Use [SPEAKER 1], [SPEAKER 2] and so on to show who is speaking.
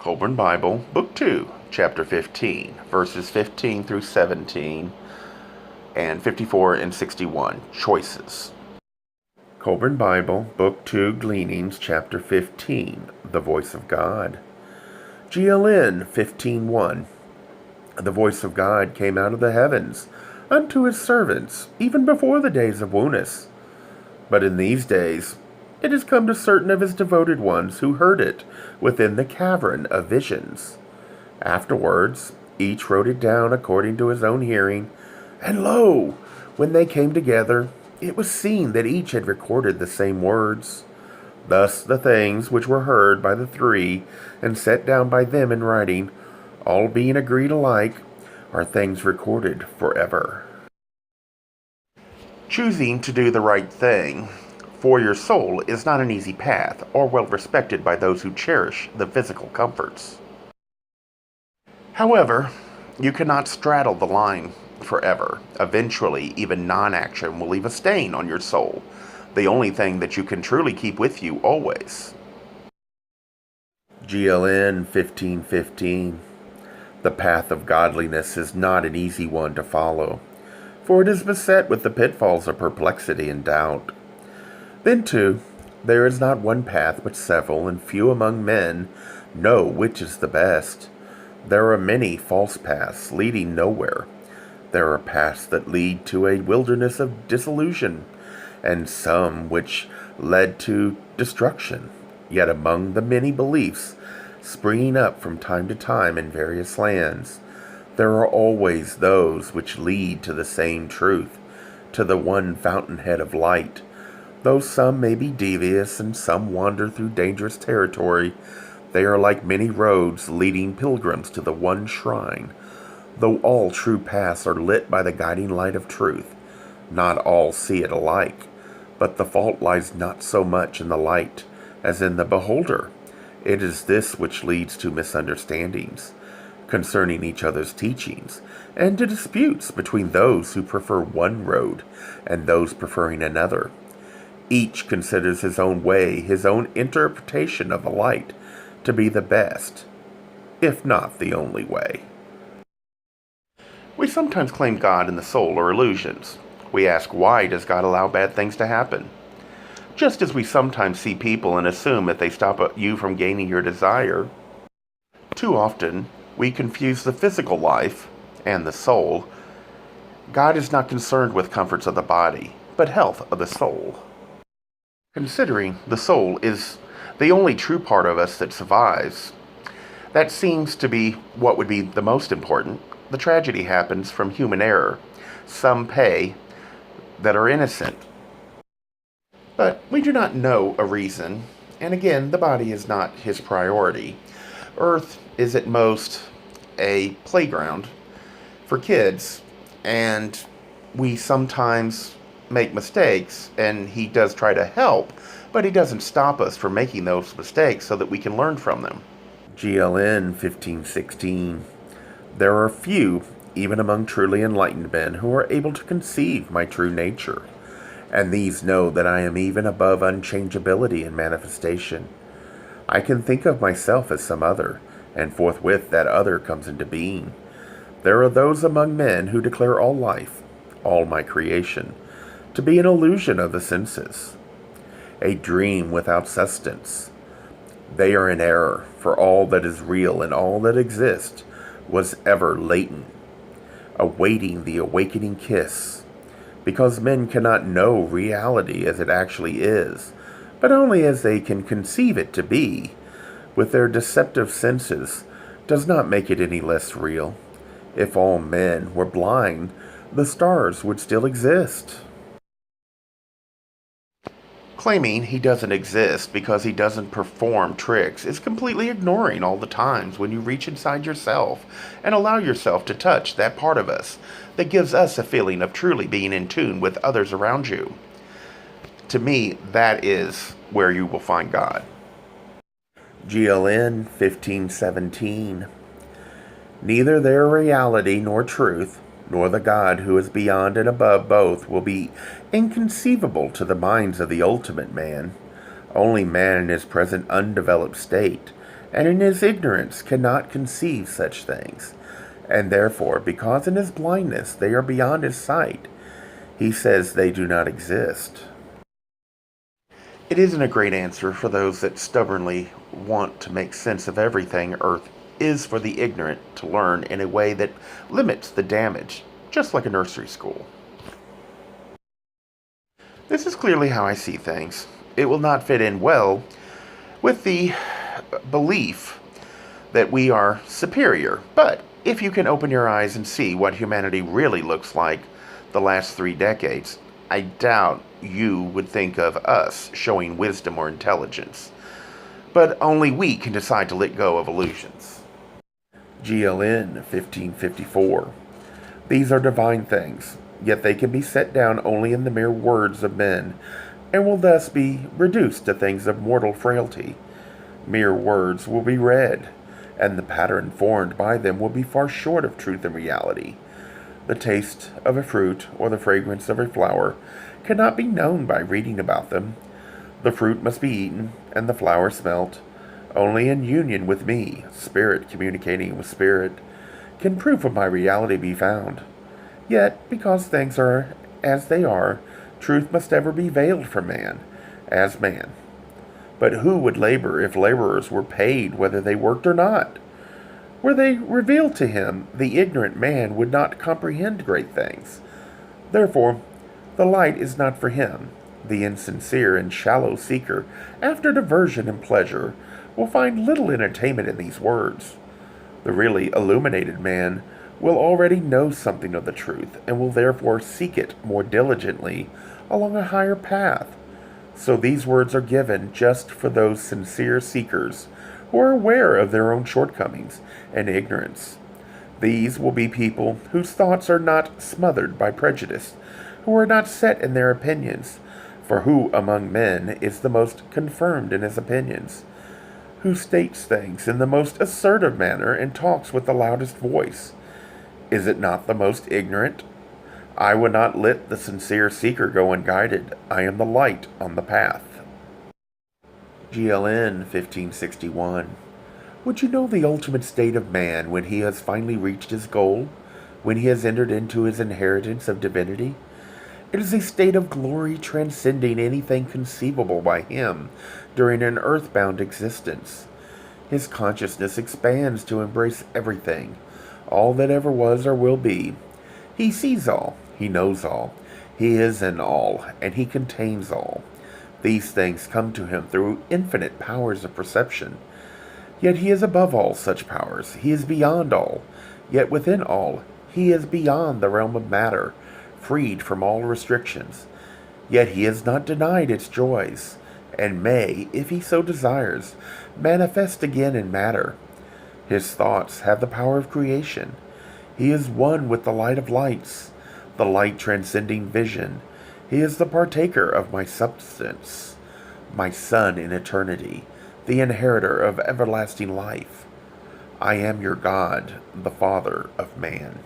[SPEAKER 1] Kolbrin Bible, Book 2, Chapter 15, verses 15 through 17, and 54 and 61, Choices. Kolbrin Bible, Book 2, Gleanings, Chapter 15, The Voice of God. GLN 15:1. The voice of God came out of the heavens unto his servants, even before the days of Wunis. But in these days it has come to certain of his devoted ones who heard it within the cavern of visions. Afterwards, each wrote it down according to his own hearing, and lo, when they came together, it was seen that each had recorded the same words. Thus the things which were heard by the three and set down by them in writing, all being agreed alike, are things recorded forever. Choosing to do the right thing for your soul is not an easy path, or well respected by those who cherish the physical comforts. However, you cannot straddle the line forever. Eventually, even non-action will leave a stain on your soul, the only thing that you can truly keep with you always. GLN 15:15. The path of godliness is not an easy one to follow, for it is beset with the pitfalls of perplexity and doubt. Then, too, there is not one path but several, and few among men know which is the best. There are many false paths leading nowhere. There are paths that lead to a wilderness of disillusion, and some which led to destruction. Yet among the many beliefs springing up from time to time in various lands, there are always those which lead to the same truth, to the one fountainhead of light. Though some may be devious and some wander through dangerous territory, they are like many roads leading pilgrims to the one shrine. Though all true paths are lit by the guiding light of truth, not all see it alike, but the fault lies not so much in the light as in the beholder. It is this which leads to misunderstandings concerning each other's teachings, and to disputes between those who prefer one road and those preferring another. Each considers his own way, his own interpretation of the light, to be the best, if not the only way. We sometimes claim God and the soul are illusions. We ask, why does God allow bad things to happen? Just as we sometimes see people and assume that they stop you from gaining your desire, too often we confuse the physical life and the soul. God is not concerned with comforts of the body, but health of the soul. Considering the soul is the only true part of us that survives, that seems to be what would be the most important. The tragedy happens from human error. Some pay that are innocent. But we do not know a reason, and again, the body is not his priority. Earth is at most a playground for kids, and we sometimes make mistakes, and he does try to help, but he doesn't stop us from making those mistakes so that we can learn from them. GLN 15:16. There are few, even among truly enlightened men, who are able to conceive my true nature, and these know that I am even above unchangeability and manifestation. I can think of myself as some other, and forthwith that other comes into being. There are those among men who declare all life, all my creation, to be an illusion of the senses, a dream without substance. They are in error, for all that is real and all that exists was ever latent, awaiting the awakening kiss, because men cannot know reality as it actually is, but only as they can conceive it to be, with their deceptive senses, does not make it any less real. If all men were blind, the stars would still exist. Claiming he doesn't exist because he doesn't perform tricks is completely ignoring all the times when you reach inside yourself and allow yourself to touch that part of us that gives us a feeling of truly being in tune with others around you. To me, that is where you will find God. GLN 15:17. Neither their reality nor truth, nor the God who is beyond and above both, will be inconceivable to the minds of the ultimate man. Only man in his present undeveloped state, and in his ignorance cannot conceive such things. And therefore, because in his blindness they are beyond his sight, he says they do not exist. It isn't a great answer for those that stubbornly want to make sense of everything Earth is for the ignorant to learn in a way that limits the damage, just like a nursery school. This is clearly how I see things. It will not fit in well with the belief that we are superior, but if you can open your eyes and see what humanity really looks like the last 3 decades, I doubt you would think of us showing wisdom or intelligence. But only we can decide to let go of illusions. GLN 1554. These are divine things, yet they can be set down only in the mere words of men, and will thus be reduced to things of mortal frailty. Mere words will be read, and the pattern formed by them will be far short of truth and reality. The taste of a fruit or the fragrance of a flower cannot be known by reading about them. The fruit must be eaten, and the flower smelt. Only in union with me, spirit communicating with spirit, can proof of my reality be found. Yet, because things are as they are, truth must ever be veiled from man, as man. But who would labor if laborers were paid whether they worked or not? Were they revealed to him, the ignorant man would not comprehend great things. Therefore, the light is not for him. The insincere and shallow seeker after diversion and pleasure will find little entertainment in these words. The really illuminated man will already know something of the truth, and will therefore seek it more diligently along a higher path. So these words are given just for those sincere seekers who are aware of their own shortcomings and ignorance. These will be people whose thoughts are not smothered by prejudice, who are not set in their opinions, for who among men is the most confirmed in his opinions, who states things in the most assertive manner and talks with the loudest voice. Is it not the most ignorant? I would not let the sincere seeker go unguided. I am the light on the path. GLN 1561. Would you know the ultimate state of man when he has finally reached his goal? When he has entered into his inheritance of divinity? It is a state of glory transcending anything conceivable by him during an earthbound existence. His consciousness expands to embrace everything, all that ever was or will be. He sees all, he knows all, he is in all, and he contains all. These things come to him through infinite powers of perception. Yet he is above all such powers. He is beyond all. Yet within all, he is beyond the realm of matter, freed from all restrictions. Yet he is not denied its joys, and may, if he so desires, manifest again in matter. His thoughts have the power of creation. He is one with the light of lights, the light transcending vision. He is the partaker of my substance, my son in eternity, the inheritor of everlasting life. I am your God, the Father of man.